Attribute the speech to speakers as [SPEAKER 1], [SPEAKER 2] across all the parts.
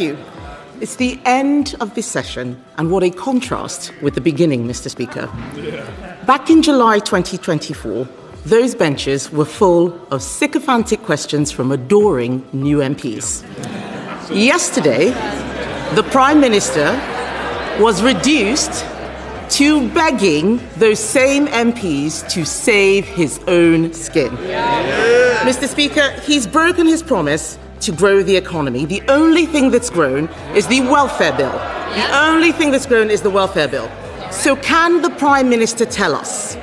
[SPEAKER 1] Thank you. It's the end of this session, and what a contrast with the beginning, Mr. Speaker. Back in July 2024, those benches were full of sycophantic questions from adoring new MPs. Yesterday, the Prime Minister was reduced to begging those same MPs to save his own skin. Mr. Speaker, he's broken his promise to grow the economy. The only thing that's grown is the welfare bill. The only thing that's grown is the welfare bill. So can the Prime Minister tell us,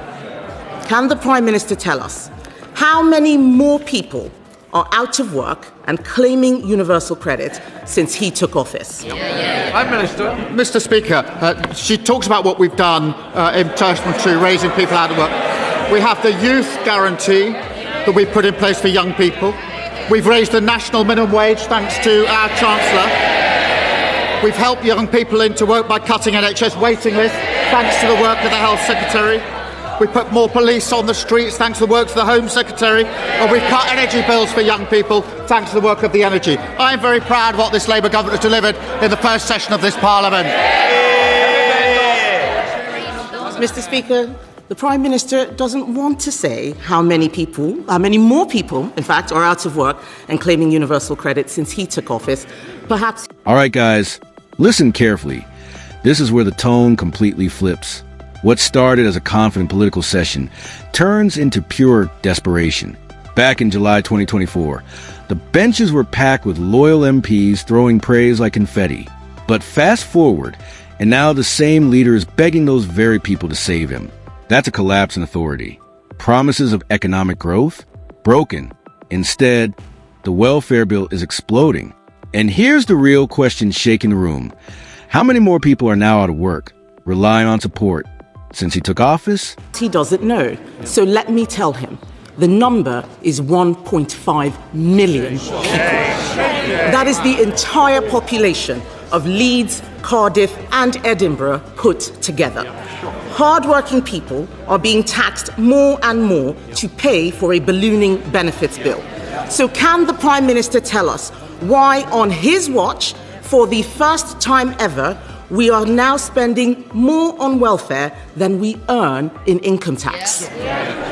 [SPEAKER 1] how many more people are out of work and claiming universal credit since he took office?
[SPEAKER 2] Prime Minister. Mr. Speaker, she talks about what we've done in relation to raising people out of work. We have the youth guarantee that we've put in place for young people. We've raised the national minimum wage thanks to our Chancellor. We've helped young people into work by cutting NHS waiting lists thanks to the work of the Health Secretary. We put more police on the streets thanks to the work of the Home Secretary. And we've cut energy bills for young people thanks to the work of the Energy. I'm very proud of what this Labour government has delivered in the first session of this Parliament.
[SPEAKER 1] Mr. Speaker, the Prime Minister doesn't want to say how many more people, in fact, are out of work and claiming universal credit since he took office. Perhaps...
[SPEAKER 3] All right, guys, listen carefully. This is where the tone completely flips. What started as a confident political session turns into pure desperation. Back in July 2024, the benches were packed with loyal MPs throwing praise like confetti. But fast forward, and now the same leader is begging those very people to save him. That's a collapse in authority. Promises of economic growth? Broken. Instead, the welfare bill is exploding. And here's the real question shaking the room. How many more people are now out of work, relying on support, since he took office?
[SPEAKER 1] He doesn't know. So let me tell him. The number is 1.5 million people. That is the entire population of Leeds, Cardiff, and Edinburgh put together. Hard-working people are being taxed more and more to pay for a ballooning benefits bill. So can the Prime Minister tell us why, on his watch, for the first time ever, we are now spending more on welfare than we earn in income tax?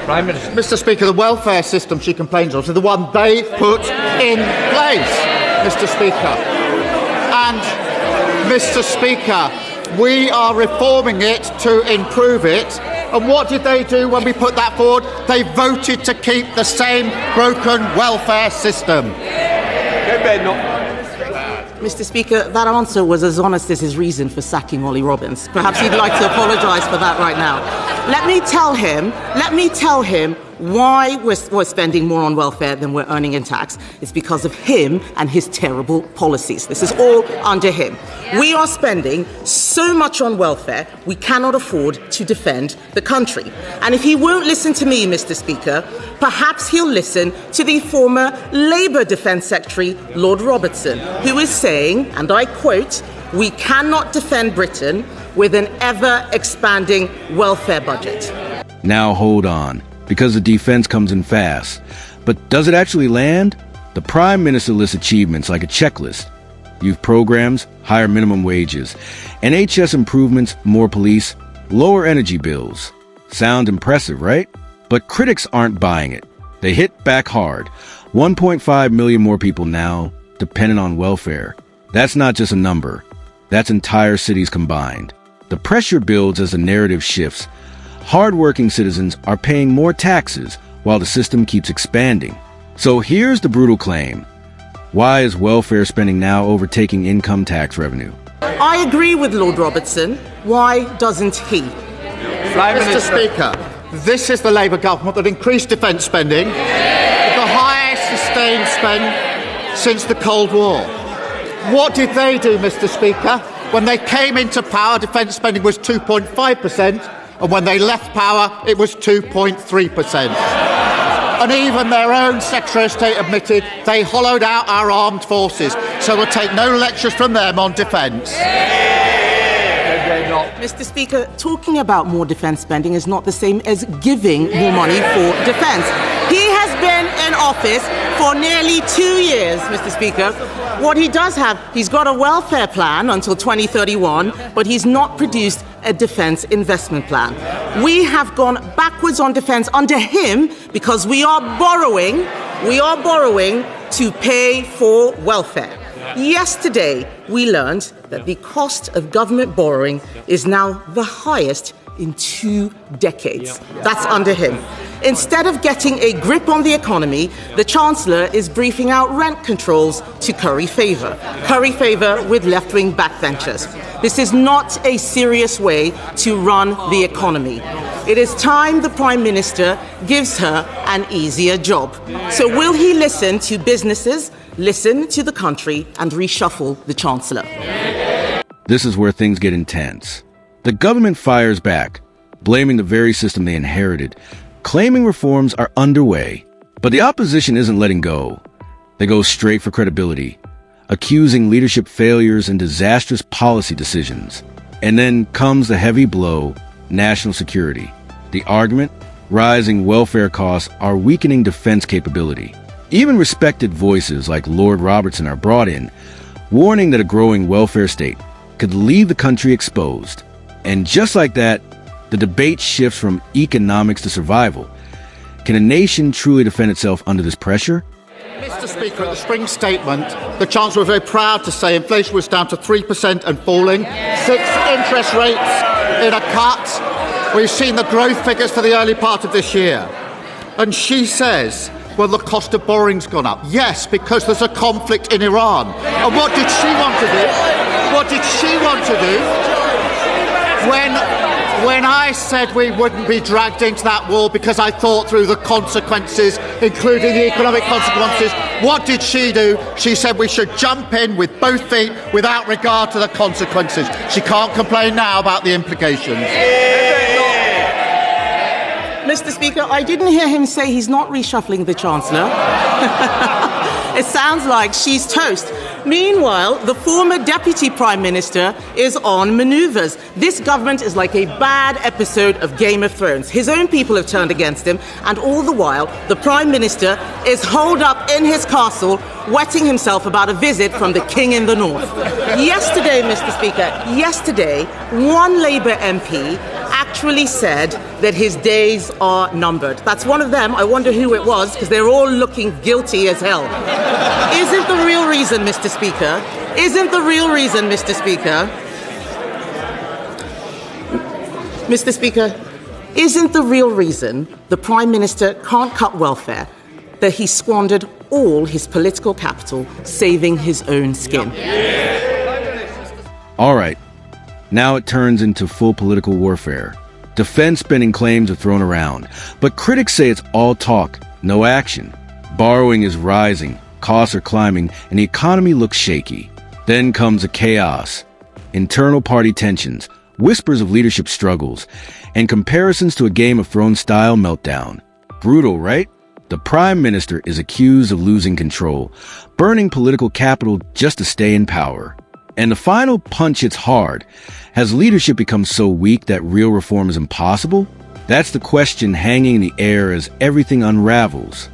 [SPEAKER 2] Prime Minister. Mr. Speaker, the welfare system she complains of is the one they put in place, Mr. Speaker. And, Mr. Speaker, we are reforming it to improve it. And what did they do when we put that forward? They voted to keep the same broken welfare system.
[SPEAKER 1] Mr. Speaker, that answer was as honest as his reason for sacking Ollie Robbins. Perhaps he'd like to apologise for that right now. Let me tell him why we're spending more on welfare than we're earning in tax. It's because of him and his terrible policies. This is all under him. We are spending so much on welfare, we cannot afford to defend the country. And if he won't listen to me, Mr. Speaker, perhaps he'll listen to the former Labour Defence Secretary, Lord Robertson, who is saying, and I quote, "We cannot defend Britain with an ever-expanding welfare budget."
[SPEAKER 3] Now hold on, because the defense comes in fast. But does it actually land? The Prime Minister lists achievements like a checklist. Youth programs, higher minimum wages, NHS improvements, more police, lower energy bills. Sound impressive, right? But critics aren't buying it. They hit back hard. 1.5 million more people now dependent on welfare. That's not just a number. That's entire cities combined. The pressure builds as the narrative shifts. Hardworking citizens are paying more taxes while the system keeps expanding. So here's the brutal claim. Why is welfare spending now overtaking income tax revenue?
[SPEAKER 1] I agree with Lord Robertson. Why doesn't he?
[SPEAKER 2] Mr. Speaker, this is the Labour government that increased defence spending, the highest sustained spend since the Cold War. What did they do, Mr. Speaker? When they came into power, defence spending was 2.5%, and when they left power, it was 2.3%. And even their own Secretary of State admitted they hollowed out our armed forces, so we'll take no lectures from them on defence.
[SPEAKER 1] Mr. Speaker, talking about more defence spending is not the same as giving more money for defence. He has been in office for nearly 2 years, Mr. Speaker, What he does have, he's got a welfare plan until 2031, but he's not produced a defense investment plan. We have gone backwards on defense under him because we are borrowing to pay for welfare. Yesterday, we learned that the cost of government borrowing is now the highest in 2 decades. That's under him. Instead of getting a grip on the economy, the Chancellor is briefing out rent controls to curry favour with left-wing backbenchers. This is not a serious way to run the economy. It is time the Prime Minister gives her an easier job. So will he listen to businesses, listen to the country, and reshuffle the Chancellor?
[SPEAKER 3] This is where things get intense. The government fires back, blaming the very system they inherited, claiming reforms are underway. But the opposition isn't letting go. They go straight for credibility, accusing leadership failures and disastrous policy decisions. And then comes the heavy blow, national security. The argument? Rising welfare costs are weakening defense capability. Even respected voices like Lord Robertson are brought in, warning that a growing welfare state could leave the country exposed. And just like that, the debate shifts from economics to survival. Can a nation truly defend itself under this pressure?
[SPEAKER 2] Mr. Speaker, at the spring statement, the Chancellor was very proud to say inflation was down to 3% and falling, 6 interest rates in a cut. We've seen the growth figures for the early part of this year. And she says, well, the cost of borrowing's gone up. Yes, because there's a conflict in Iran. And what did she want to do? What did she want to do? When I said we wouldn't be dragged into that war because I thought through the consequences, including the economic consequences, what did she do? She said we should jump in with both feet without regard to the consequences. She can't complain now about the implications.
[SPEAKER 1] Mr. Speaker, I didn't hear him say he's not reshuffling the Chancellor. It sounds like she's toast. Meanwhile, the former Deputy Prime Minister is on manoeuvres. This government is like a bad episode of Game of Thrones. His own people have turned against him, and all the while, the Prime Minister is holed up in his castle, wetting himself about a visit from the King in the North. Yesterday, Mr. Speaker, one Labour MP actually said that his days are numbered. That's one of them. I wonder who it was, because they're all looking guilty as hell. Isn't the real reason, Mr. Speaker, isn't the real reason the Prime Minister can't cut welfare that he squandered all his political capital saving his own skin?
[SPEAKER 3] All right, now it turns into full political warfare. Defense spending claims are thrown around, but critics say it's all talk, no action. Borrowing is rising, costs are climbing, and the economy looks shaky. Then comes a chaos. Internal party tensions, whispers of leadership struggles, and comparisons to a Game of Thrones style meltdown. Brutal, right? The Prime Minister is accused of losing control, burning political capital just to stay in power. And the final punch hits hard. Has leadership become so weak that real reform is impossible? That's the question hanging in the air as everything unravels.